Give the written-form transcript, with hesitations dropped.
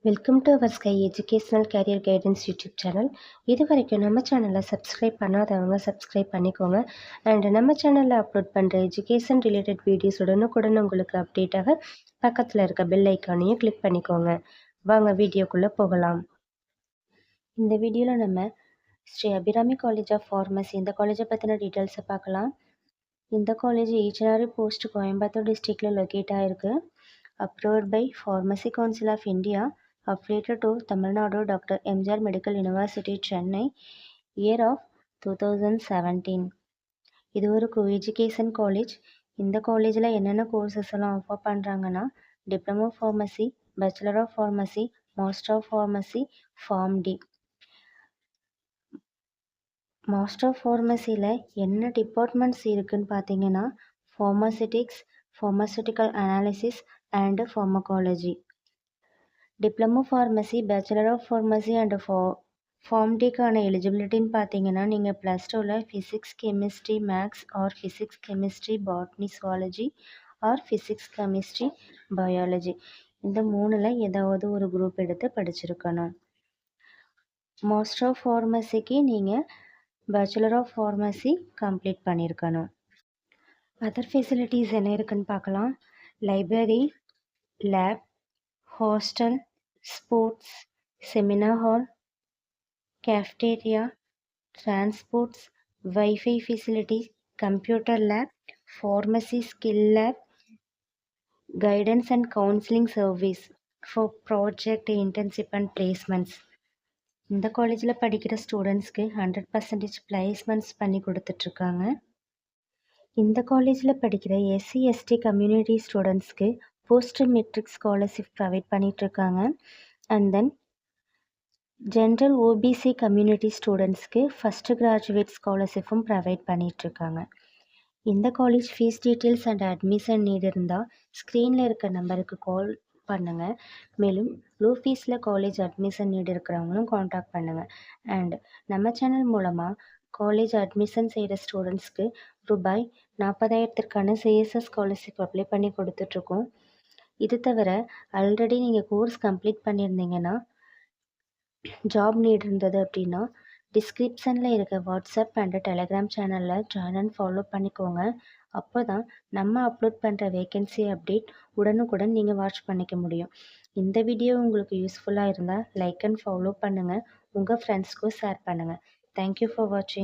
Welcome to our Sky educational career guidance YouTube channel. இது வரைக்கும் நம்ம சேனலை சப்ஸ்கிரைப் பண்ணாதவங்க சப்ஸ்கிரைப் பண்ணிக்கோங்க. அண்ட் நம்ம சேனலில் அப்லோட் பண்ணுற எஜுகேஷன் ரிலேட்டட் வீடியோஸ் உடனுக்குடன் உங்களுக்கு அப்டேட்டாக பக்கத்தில் இருக்க பெல் ஐக்கானையும் கிளிக் பண்ணிக்கோங்க. வாங்க வீடியோக்குள்ளே போகலாம். இந்த வீடியோவில் நம்ம Sri Abirami college of pharmacy இந்த காலேஜை பற்றின டீட்டெயில்ஸை பார்க்கலாம். இந்த காலேஜ் ஈச்சனாரி போஸ்ட் கோயம்புத்தூர் டிஸ்ட்ரிக்டில் லொக்கேட் ஆகிருக்கு. Approved by Pharmacy Council of India, affiliated to Tamil Nadu Dr. MGR Medical University, Chennai, year of 2017. இது ஒரு co-education காலேஜ். இந்த காலேஜில் என்னென்ன கோர்சஸ் எல்லாம் ஆஃபர் பண்ணுறாங்கன்னா diploma pharmacy, bachelor of pharmacy, master of pharmacy, PharmD. Master of ஃபார்மசியில் என்ன departments இருக்குதுன்னு பார்த்தீங்கன்னா pharmaceutics, pharmaceutical analysis and pharmacology. Diploma pharmacy, bachelor of pharmacy and ஃபார்ம்டிக்கான எலிஜிபிலிட்டின்னு பார்த்தீங்கன்னா நீங்கள் +2ல் physics, chemistry, maths or physics, chemistry, botany, zoology or physics, chemistry, biology இந்த 3ல் ஏதாவது ஒரு குரூப் எடுத்து படிச்சிருக்கணும். மாஸ்டர் ஆஃப் ஃபார்மசிக்கு நீங்கள் பேச்சுலர் ஆஃப் ஃபார்மசி கம்ப்ளீட் பண்ணியிருக்கணும். அதர் ஃபெசிலிட்டிஸ் என்ன இருக்குன்னு பார்க்கலாம். Library, lab, hostel, sports, seminar hall, cafeteria, transports, wifi facilities, computer lab, pharmacy skill lab, guidance and counselling service for project, internship and placements. இந்த காலேஜில் படிக்கிற ஸ்டூடெண்ட்ஸ்க்கு 100% placements பண்ணி கொடுத்துட்ருக்காங்க. இந்த காலேஜில் படிக்கிற எஸ்சி எஸ்டி கம்யூனிட்டி ஸ்டூடெண்ட்ஸ்க்கு போஸ்ட் மெட்ரிக் ஸ்காலர்ஷிப் ப்ரொவைட் பண்ணிகிட்ருக்காங்க. And then general OBC community ஸ்டூடெண்ட்ஸ்க்கு ஃபஸ்ட்டு கிராஜுவேட் ஸ்காலர்ஷிப்பும் ப்ரொவைட் பண்ணிகிட்ருக்காங்க. இந்த college fees details and admission need இருந்தால் ஸ்க்ரீனில் இருக்க நம்பருக்கு கால் பண்ணுங்கள். மேலும் லோ ஃபீஸில் காலேஜ் அட்மிஷன் நீட் இருக்கிறவங்களும் காண்டாக்ட் பண்ணுங்கள். அண்ட் நம்ம சேனல் மூலமாக காலேஜ் அட்மிஷன் செய்கிற ஸ்டூடெண்ட்ஸ்க்கு ரூபாய் 40,000க்கான சிஎஸ்எஸ் ஸ்காலர்ஷிப் அப்ளை பண்ணி கொடுத்துட்ருக்கோம். இது தவிர ஆல்ரெடி நீங்கள் கோர்ஸ் கம்ப்ளீட் பண்ணியிருந்தீங்கன்னா ஜாப் நீட் இருந்தது அப்படின்னா டிஸ்கிரிப்ஷனில் இருக்க வாட்ஸ்அப் அண்ட் டெலிகிராம் சேனலில் ஜாயின் அண்ட் ஃபாலோ பண்ணிக்கோங்க. அப்போ தான் நம்ம அப்லோட் பண்ணுற வேகன்சி அப்டேட் உடனுக்குடன் நீங்கள் வாட்ச் பண்ணிக்க முடியும். இந்த வீடியோ உங்களுக்கு யூஸ்ஃபுல்லாக இருந்தால் லைக் அண்ட் ஃபாலோ பண்ணுங்கள். உங்கள் ஃப்ரெண்ட்ஸ்க்கும் ஷேர் பண்ணுங்கள். தேங்க்யூ ஃபார் வாட்சிங்.